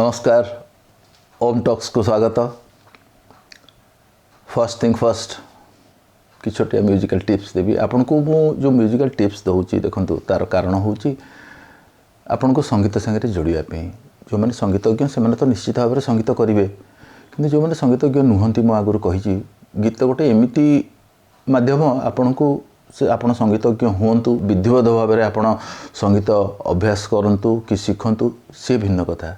नमस्कार, ओम टॉक्स को स्वागत। फर्स्ट थिंग फर्स्ट कि छोटिया म्यूजिकल टिप्स देवी आपन को मु जो म्यूजिकल टिप्स दउची देखंतु तार कारण होची आपन को संगीत संगे जोड़िया पे जो माने संगीतज्ञ से माने तो निश्चित भाव में संगीत करेंगे कि जो माने संगीतज्ञ नुहंती मु आगुर कही गीत गोटे एमिति माध्यम आपन को से आपन संगीतज्ञ हुंतु विधिवत भाव में आपन संगीत अभ्यास करंतु कि शिखंतु से भिन्न कथा।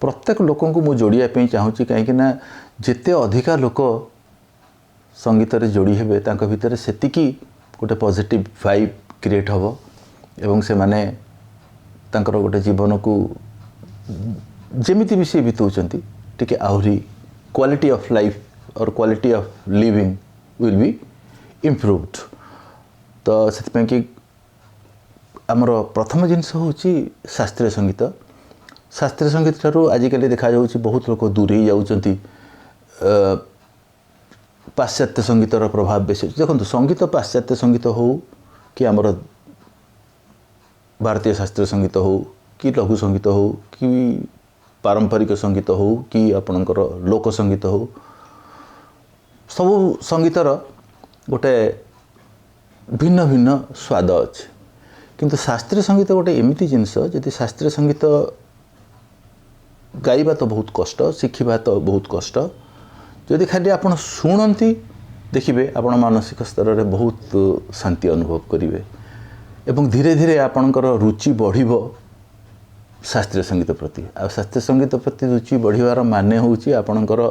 प्रत्येक लोकों को मु जोड़िया पे चाहूँगी कहीं जिते अधिका लोक संगीत रे जोड़ी हेबे तांको भितर सेतिकी गोटे पॉजिटिव वाइब क्रिएट हबो एवं से माने तांकर गोटे जीवन को जेमिति भी से बितौचंती टिके आहुरी क्वालिटी ऑफ लाइफ और quality of living will be improved. तो से कि आमर प्रथम जिनस होची शास्त्रीय संगीत। शास्त्रीय संगीत ठारू आजिकल देखा जाउची बहुत लोग दूरे जाउचंती पाश्चात्य संगीतर प्रभाव बेसी। देखो संगीत पाश्चात्य संगीत हो कि आमर भारतीय शास्त्रीय संगीत हो कि लघु संगीत हो कि पारंपरिक संगीत हो कि आपणकर लोक संगीत हो सब संगीतर गोटे भिन्न भिन्न स्वाद अच्छे। किंतु शास्त्रीय संगीत गोटे एमिति जिनस जदि शास्त्रीय संगीत गाइबा तो बहुत कष्ट, शिखिबा तो बहुत कष्ट। जदि खाली आपण शुणती देखिए आपण मानसिक स्तर में बहुत शांति अनुभव करेंगे एवं धीरे धीरे आपणकर रुचि बढ़िबो शास्त्रीय संगीत प्रति। आ शास्त्रीय संगीत प्रति रुचि बढ़िबार माने होची आपणकर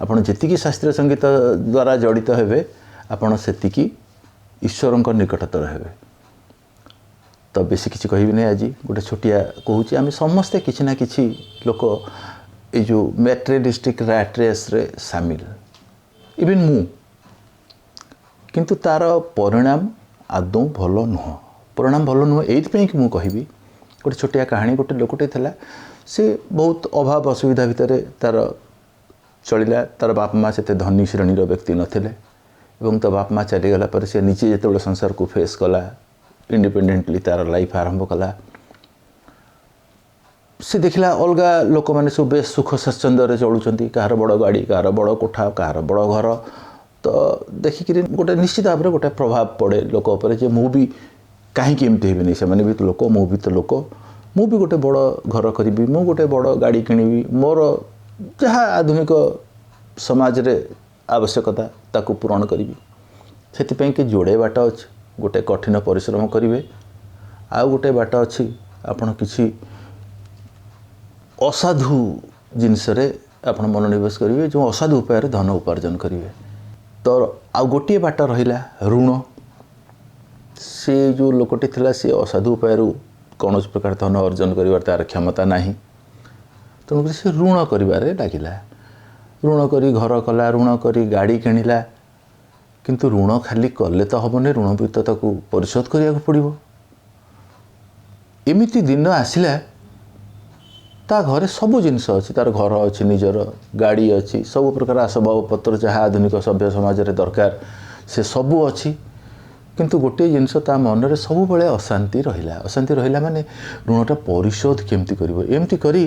आपण जेतिकी शास्त्रीय संगीत द्वारा जड़ित हेबे आपण सेतिकी ईश्वरंक निकटतर हेबे। तो बेसी किसी कहबी नहीं, आज गोटे छोटिया कहूँ आम समस्ते किसी ना किसी लोक ये जो मैटेरियलिस्टिक रैट रेस रे सामिल इवन मु किंतु तार परिणाम आदौ भल नुह। परिणाम भल नुह ये कि मुझे कहबी गोटे छोटिया कहानी। गोटे लोकटे थिला से बहुत अभाव असुविधा भितर तार चलला। तार बाप माँ से धनी श्रेणीर व्यक्ति नथिले एवं तो बाप माँ चलीगला पर से निजे जिते संसार को फेस कला इंडिपेंडेंटली तार लाइफ आरंभ कला। से देखला अलगा लोक मैंने सब बेस सुख स्वाच्छंद्य चलुंट, कहार बड़ गाड़ी, कहार बड़ कोठा, कहार बड़ घर। तो देखिक गोटे निश्चित भाव में गोटे प्रभाव पड़े लोक उपर जे मु भी कहीं एमती हेबी नहीं, से भी तो लोक, मु भी तो लोक, मु भी गोटे बड़ घर करी, मु गोटे बड़ गाड़ी किणवी, मोर जहाँ आधुनिक समाज रे आवश्यकता ताकू पूरण करी। से कि जोड़े बाट अच्छे, गोटे कठिन परिश्रम करेंगे, आउ गोटे बाट अच्छी आपण किसी असाधु जिनस आप मनोनिवेश करेंगे जो असाधु उपाय धन उपार्जन करेंगे। तो आउ गोटे बाट रहा ऋण। से जो लोकटी थिला से असाधु उपाय कौन प्रकार धन अर्जन कर तार क्षमता नहीं, तेणुक से ऋण कर लगिला। ऋण करी घर कला, ऋण करी गाड़ी किणिला, किंतु ऋण खाली कले तो हेनी, ऋण भी तो ताकू परिशोध करने पड़ो। एमिति दिन आसला ता घरे सबू जिनस अच्छी, तार घर अच्छी, निजर गाड़ी अच्छी, सब प्रकार आसबाब पत्र जहाँ आधुनिक सभ्य समाज रे दरकार से सबू अच्छी। किंतु गोटे जिनस ता मन रे सब बेले अशांति रहिला। अशांति रहिला माने ऋणटा परिशोध केमती करिवो एमती करी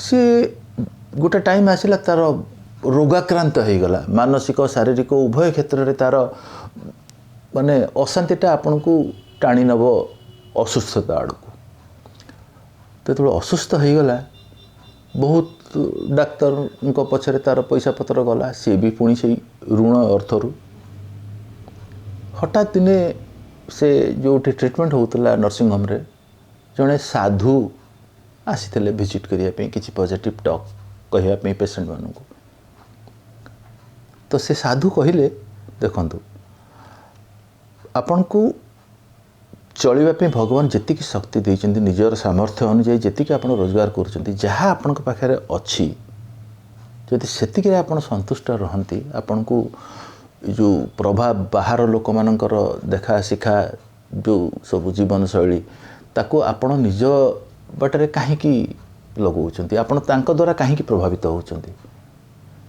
से गोटे टाइम आसला तार रोगाक्रांत हो गला। मानसिक शारीरिक उभय क्षेत्र में तार माने अशांतिटा आपन को टाणी नब असुस्थता आड़ को। तो जो असुस्थ हो गला, बहुत डाक्तर पछरे तार पैसा पत्र गला, सी भी पुणी से ऋण अर्थरू हठात दिने से जो ट्रिटमेंट होता नर्सिंग होम रे जड़े साधु आसी विजिट करने किसी पॉजिटिव टॉक कहवाई पेसेंट मान को। तो से साधु कहले देखंतु आपन को चलवाई भगवान जी शक्ति देते निजर सामर्थ्य अनुजाई जी आप रोजगार करा आपण पाखे अच्छी जदि से आप संतुष्ट रहती आपण को जो प्रभाव बाहर लोक मानकर देखा शिखा जो सब जीवन शैली ताको आपण निज बाटरे कहीं लगौंट, आपण द्वारा कहीं प्रभावित होती।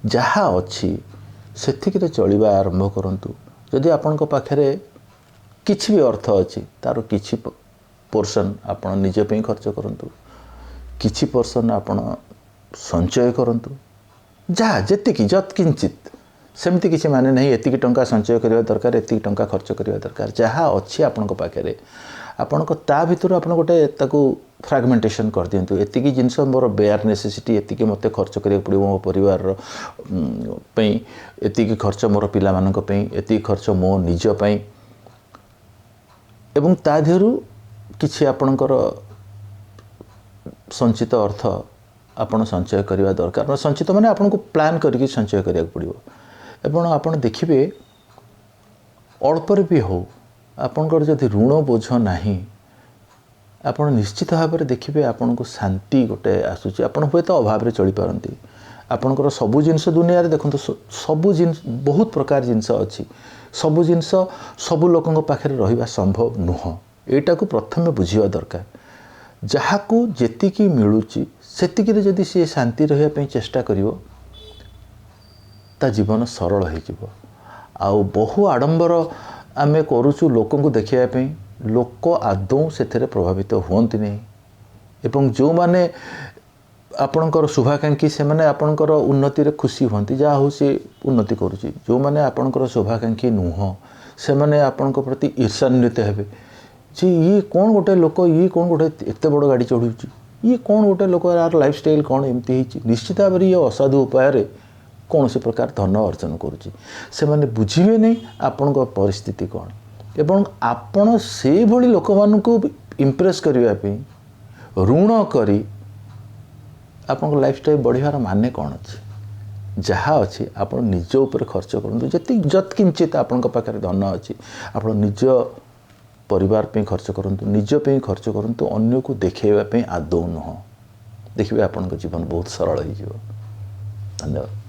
जहाँ अच्छी से चलवा आरंभ करूँ। जदि आपण पाखे किछि भी अर्थ अच्छी तार किछि पोर्शन आपण निजे पे खर्च करंतु, किछि पोर्शन आपण ସଞ୍ଚୟ କରନ୍ତୁ। ଯାହା ଯେତିକି ଯତ୍କିଞ୍ଚିତ୍, ସେମିତି କିଛି ମାନେ ନାହିଁ ଏତିକି ଟଙ୍କା ସଞ୍ଚୟ କରିବା ଦରକାର, ଏତିକି ଟଙ୍କା ଖର୍ଚ୍ଚ କରିବା ଦରକାର। ଯାହା ଅଛି ଆପଣଙ୍କ ପାଖରେ ଆପଣଙ୍କ ତା ଭିତରୁ ଆପଣ ଗୋଟେ ତାକୁ ଫ୍ରାଗମେଣ୍ଟେସନ୍ କରିଦିଅନ୍ତୁ। ଏତିକି ଜିନିଷ ମୋର ବେୟାର ନେସେସିଟି, ଏତିକି ମୋତେ ଖର୍ଚ୍ଚ କରିବାକୁ ପଡ଼ିବ ମୋ ପରିବାରର ପାଇଁ, ଏତିକି ଖର୍ଚ୍ଚ ମୋର ପିଲାମାନଙ୍କ ପାଇଁ, ଏତିକି ଖର୍ଚ୍ଚ ମୋ ନିଜ ପାଇଁ, ଏବଂ ତା ଦେହରୁ କିଛି ଆପଣଙ୍କର ସଞ୍ଚିତ ଅର୍ଥ ଆପଣ ସଞ୍ଚୟ କରିବା ଦରକାର। ସଞ୍ଚିତ ମାନେ ଆପଣଙ୍କୁ ପ୍ଲାନ୍ କରିକି ସଞ୍ଚୟ କରିବାକୁ ପଡ଼ିବ। ଏବଂ ଆପଣ ଦେଖିବେ ଅଳ୍ପରେ ବି ହେଉ ଆପଣଙ୍କର ଯଦି ଋଣ ବୋଝ ନାହିଁ, ଆପଣ ନିଶ୍ଚିତ ଭାବରେ ଦେଖିବେ ଆପଣଙ୍କୁ ଶାନ୍ତି ଗୋଟେ ଆସୁଛି। ଆପଣ ହୁଏତ ଅଭାବରେ ଚଳିପାରନ୍ତି, ଆପଣଙ୍କର ସବୁ ଜିନିଷ ଦୁନିଆରେ ଦେଖନ୍ତୁ, ସବୁ ଜିନିଷ ବହୁତ ପ୍ରକାର ଜିନିଷ ଅଛି। ସବୁ ଜିନିଷ ସବୁ ଲୋକଙ୍କ ପାଖରେ ରହିବା ସମ୍ଭବ ନୁହଁ। ଏଇଟାକୁ ପ୍ରଥମେ ବୁଝିବା ଦରକାର। ଯାହାକୁ ଯେତିକି ମିଳୁଛି ସେତିକିରେ ଯଦି ସିଏ ଶାନ୍ତି ରହିବା ପାଇଁ ଚେଷ୍ଟା କରିବ, ତା ଜୀବନ ସରଳ ହୋଇଯିବ। ଆଉ ବହୁ ଆଡ଼ମ୍ବର ଆମେ କରୁଛୁ ଲୋକଙ୍କୁ ଦେଖାଇବା ପାଇଁ, ଲୋକ ଆଦୌ ସେଥିରେ ପ୍ରଭାବିତ ହୁଅନ୍ତି ନାହିଁ। ଏବଂ ଯେଉଁମାନେ ଆପଣଙ୍କର ଶୁଭାକାଂକ୍ଷୀ ସେମାନେ ଆପଣଙ୍କର ଉନ୍ନତିରେ ଖୁସି ହୁଅନ୍ତି, ଯାହା ହଉ ସେ ଉନ୍ନତି କରୁଛି। ଯେଉଁମାନେ ଆପଣଙ୍କର ଶୁଭାକାଂକ୍ଷୀ ନୁହଁ ସେମାନେ ଆପଣଙ୍କ ପ୍ରତି ଈର୍ଷାନ୍ୱିତ ହେବେ ଯେ ଇଏ କ'ଣ ଗୋଟେ ଲୋକ, ଇଏ କ'ଣ ଗୋଟେ ଏତେ ବଡ଼ ଗାଡ଼ି ଚଢ଼ୁଛି, ଇଏ କ'ଣ ଗୋଟେ ଲୋକ, ୟାର ଲାଇଫଷ୍ଟାଇଲ୍ କ'ଣ ଏମିତି ହେଇଛି। ନିଶ୍ଚିତ ଭାବରେ ଇଏ ଅସାଧୁ ଉପାୟରେ କୌଣସି ପ୍ରକାର ଧନ ଅର୍ଜନ କରୁଛି। ସେମାନେ ବୁଝିବେ ନାହିଁ ଆପଣଙ୍କ ପରିସ୍ଥିତି କ'ଣ, ଏବଂ ଆପଣ ସେଇଭଳି ଲୋକମାନଙ୍କୁ ଇମ୍ପ୍ରେସ୍ କରିବା ପାଇଁ ଋଣ କରି ଆପଣଙ୍କ ଲାଇଫଷ୍ଟାଇଲ୍ ବଢ଼ିବାର ମାନେ କ'ଣ ଅଛି? ଯାହା ଅଛି ଆପଣ ନିଜ ଉପରେ ଖର୍ଚ୍ଚ କରନ୍ତୁ। ଯେତିକି ଯତ୍କିଞ୍ଚିତ ଆପଣଙ୍କ ପାଖରେ ଧନ ଅଛି ଆପଣ ନିଜ ପରିବାର ପାଇଁ ଖର୍ଚ୍ଚ କରନ୍ତୁ, ନିଜ ପାଇଁ ଖର୍ଚ୍ଚ କରନ୍ତୁ, ଅନ୍ୟକୁ ଦେଖାଇବା ପାଇଁ ଆଦୌ ନୁହଁ। ଦେଖିବେ ଆପଣଙ୍କ ଜୀବନ ବହୁତ ସରଳ ହୋଇଯିବ। ଧନ୍ୟବାଦ।